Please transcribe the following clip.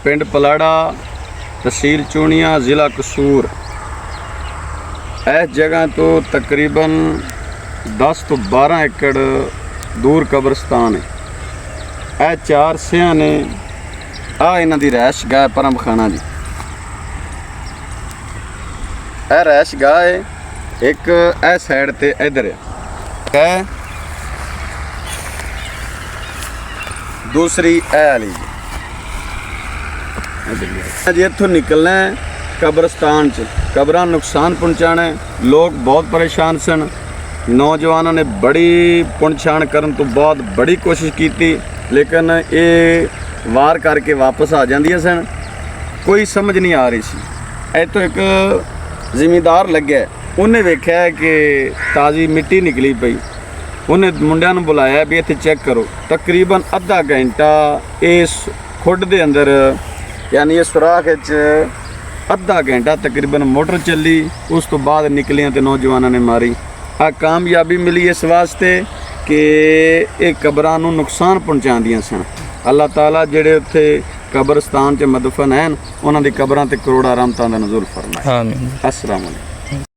ਪਿੰਡ ਪਲਾੜਾ, ਤਹਿਸੀਲ ਚੂਣੀਆਂ, ਜ਼ਿਲ੍ਹਾ ਕਸੂਰ। ਇਸ ਜਗ੍ਹਾ ਤੋਂ ਤਕਰੀਬਨ 10 ਤੋਂ 12 ਏਕੜ ਦੂਰ ਕਬਰਸਤਾਨ ਹੈ। ਇਹ 4 ਸਿਆਂ ਨੇ। ਆ ਇਹਨਾਂ ਦੀ ਰਹਿਸ਼ ਗਾਹ ਪਰਮ ਖਾਨਾ ਜੀ। ਇਹ ਰਹਿਸ਼ ਗਾਹ ਹੈ। ਇੱਕ ਇਹ ਸਾਈਡ ਤੇ ਇਧਰ ਹੈ, दूसरी वाली जी। इत्थों निकलना है कब्रस्तान च, कब्रां नुकसान पहुँचाना है। लोग बहुत परेशान सन। नौजवानों ने बड़ी पुछाण करन तो बाद बड़ी कोशिश की, लेकिन ये वार करके वापस आ जांदियां सन। कोई समझ नहीं आ रही सी। इत्थों एक जिमीदार लग्या, उन्हें वेख्या कि ताज़ी मिट्टी निकली पई। उन्हें मुंडिया नूं बुलाया भी इत्थे चेक करो। तकरीबन अद्धा घंटा इस खुड दे अंदर, यानी इस सुराख अद्धा घंटा तकरीबन मोटर चली। उस तो बाद निकलियां तो नौजवानों ने मारी। आ कामयाबी मिली इस वास्ते कि ये कब्रां नूं नुकसान पहुँचादियां सन। अल्लाह ताला जिहड़े उत्थे कब्रस्तान च मदफन हैं, उन्हां दी कब्रां ते करोड़ां रहमतां दा नज़ुल फरमाए। आमीन। अस्सलाम वालेकुम।